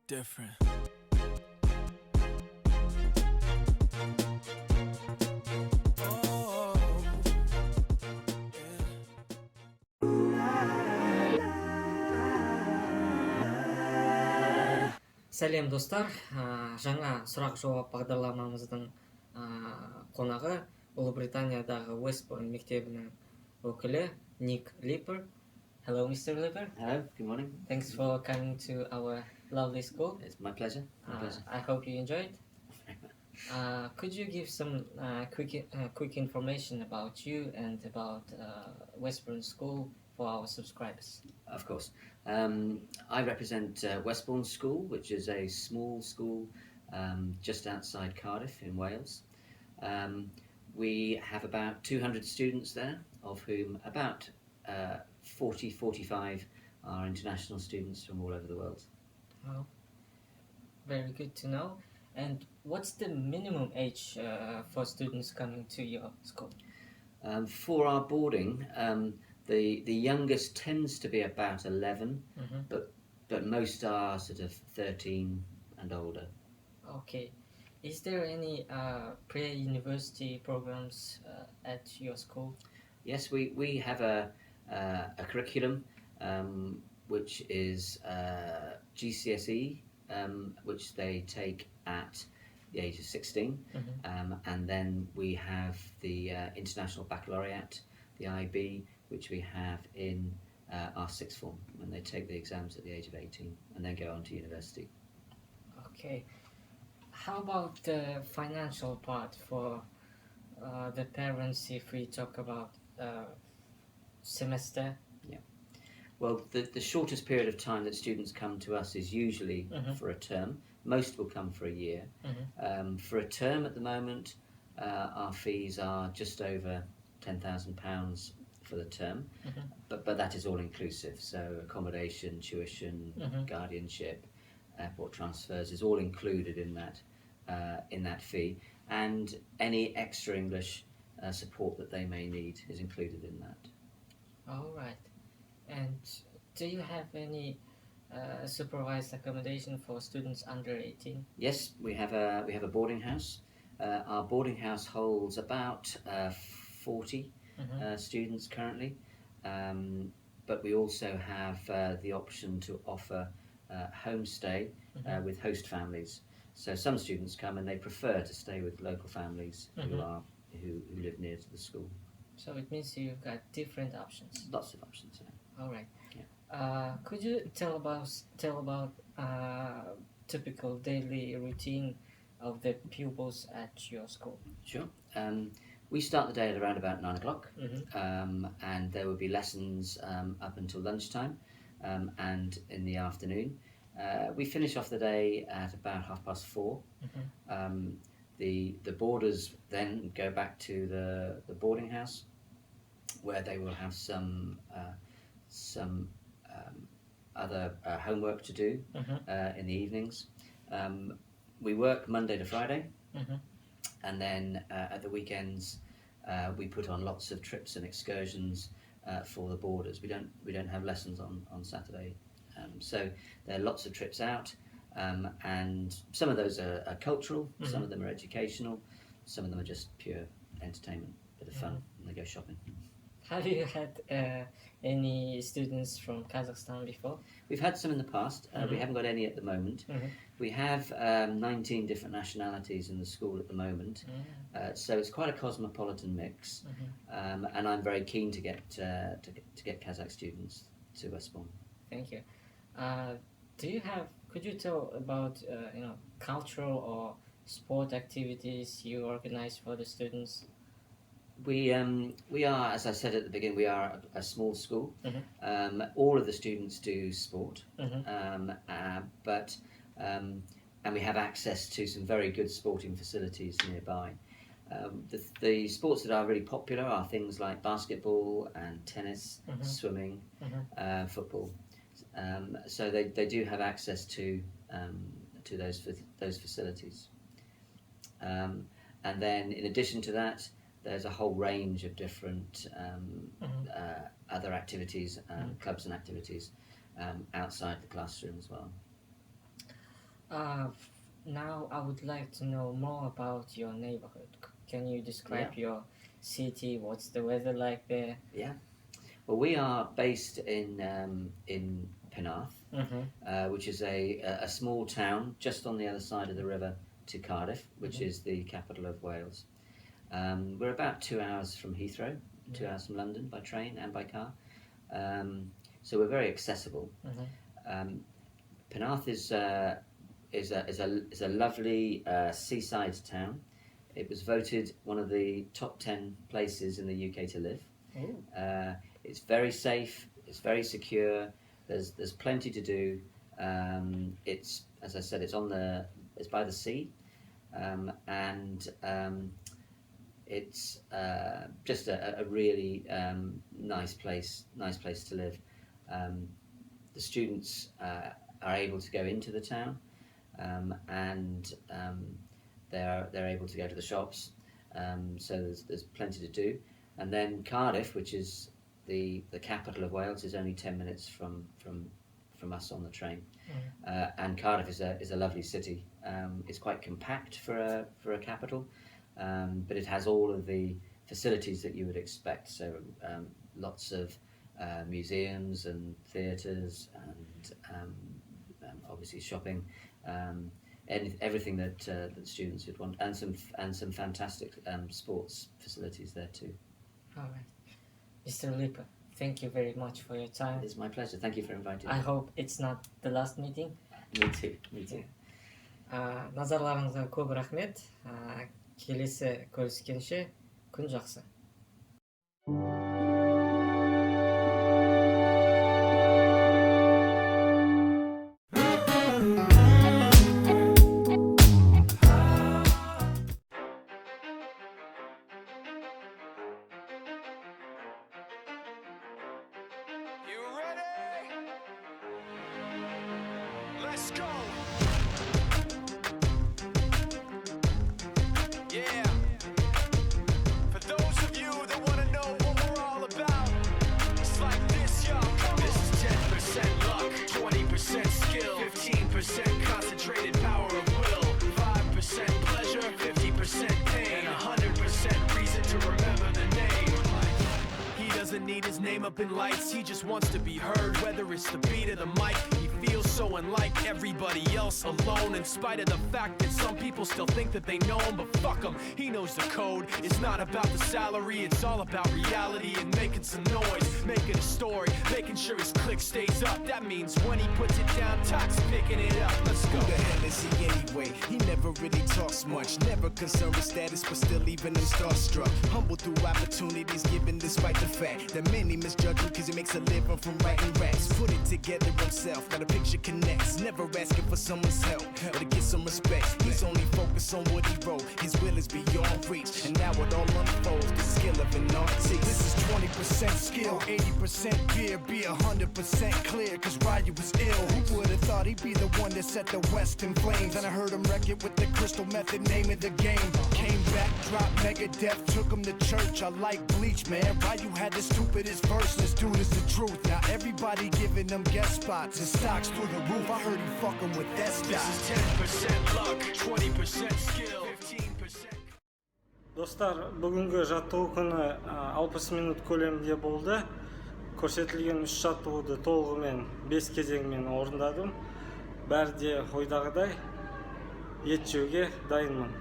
different. Сәлем достар, жаңа сұрақ-жауап бағдарламамыздың қонағы Ұлыбританиядағы Westbourne мектебінің өкілі Ник Липпер. Hello, Mr. Lipper. Hello, good morning. Thanks for coming to our lovely school. It's my pleasure. I hope you enjoyed. Could you give some quick information about you and about Westbourne School for our subscribers? Of course. I represent Westbourne School, which is a small school just outside Cardiff in Wales. We have about 200 students there, of whom about 40-45 are international students from all over the world. Oh, very good to know. And what's the minimum age for students coming to your school? For our boarding, the youngest tends to be about 11, but most are sort of 13 and older. Okay. Is there any pre-university programs at your school? Yes, we have a curriculum which is GCSE, which they take at the age of 16, and then we have the International Baccalaureate, the IB, which we have in our sixth form when they take the exams at the age of 18 and then go on to university. Okay. How about the financial part for the parents if we talk about semester? Yeah. Well, the shortest period of time that students come to us is usually for a term. Most will come for a year. For a term at the moment, our fees are just over £10,000 for the term, but that is all inclusive. So accommodation, tuition, guardianship, airport transfers is all included in that fee, and any extra English support that they may need is included in that. All right. And do you have any supervised accommodation for students under 18? Yes, we have a boarding house. Our boarding house holds about 40 students currently, but we also have the option to offer homestay with host families. So some students come and they prefer to stay with local families who live near to the school. So it means you've got different options. Lots of options, yeah. All right. Yeah. Could you tell about typical daily routine of the pupils at your school? Sure. We start the day at around about 9 o'clock, and there will be lessons up until lunchtime, and in the afternoon. We finish off the day at about 4:30. The boarders then go back to the boarding house, where they will have some other homework to do in the evenings. We work Monday to Friday, and then at the weekends we put on lots of trips and excursions for the boarders. We don't have lessons on Saturday, so there are lots of trips out. And some of those are cultural, some of them are educational, some of them are just pure entertainment, bit of fun, and they go shopping. Have you had any students from Kazakhstan before? We've had some in the past. We haven't got any at the moment. We have 19 different nationalities in the school at the moment, so it's quite a cosmopolitan mix. And I'm very keen to get Kazakh students to Westbourne. Thank you. Could you tell about cultural or sport activities you organize for the students? We are, as I said at the beginning, we are a small school. All of the students do sport, and we have access to some very good sporting facilities nearby. The sports that are really popular are things like basketball and tennis, swimming, football. So they do have access to those facilities. And then in addition to that, there's a whole range of different other activities, clubs and activities outside the classroom as well. Now I would like to know more about your neighborhood. Can you describe your city? What's the weather like there? Yeah. Well, we are based in Penarth, which is a small town just on the other side of the river to Cardiff, which is the capital of Wales. We're about 2 hours from Heathrow, 2 hours from London by train and by car. So we're very accessible. Penarth is a lovely seaside town. It was voted one of the top 10 places in the UK to live. It's very safe. It's very secure. There's plenty to do. It's, as I said, it's by the sea, and it's just a really nice place to live. The students are able to go into the town, and they're able to go to the shops. So there's plenty to do. And then Cardiff, which is the capital of Wales, is only 10 minutes from us on the train. And Cardiff is a lovely city. It's quite compact for a capital, but it has all of the facilities that you would expect. So lots of museums and theatres and obviously shopping, everything that students would want, and some fantastic sports facilities there too. All right. Mr. Lipa, thank you very much for your time. It's my pleasure. Thank you for inviting me. I hope it's not the last meeting. Me too. Назарларыңызға көп рахмет. Келесі көріскенше күн жақсы. Let's go. Yeah. For those of you that want to know what we're all about, it's like this, y'all. This is 10% luck, 20% skill, 15% concentrated power of will, 5% pleasure, 50% pain, and 100% reason to remember the name. He doesn't need his name up in lights, he just wants to be heard, whether it's the beat of the mic. Feels so unlike everybody else, alone in spite of the fact that some people still think that they know him, but fuck him, he knows the code. It's not about the salary, it's all about reality and making some noise, making a story, making sure his click stays up. That means when he puts it down, Tox picking it up. Let's go. Who the hell is he anyway? He never really talks much, never concerned with status, but still leaving him starstruck. Humble through opportunities given despite the fact that many misjudge him because he makes a living from writing raps. Put it together himself, got a picture connects, never asking for someone's help or to get some respect. He's only focused on what he wrote, his will is beyond reach, and now it all unfolds, the skill of an artist. This is 20% skill, 80% fear, be 100% clear, cause Ryu was ill. Who would've thought he'd be the one that set the West in flames? And I heard him wreck it with the crystal method, name of the game. Came back, dropped Megadeth, took him to church. I like Bleach, man. Ryu had the stupidest verse, this dude is the truth. Now everybody giving them guest spots and stocks through the roof. I heard he fucking with that stock. This is 10% luck, 20% skill, 15%. Достар, бүгінгі жаттығу күні 60 минут көлемінде болды. Көрсетілген 3 жаттығуды толығымен 5 кезеңмен орындадым. Бәрі де ойдағыдай ет жеуге дайынмын.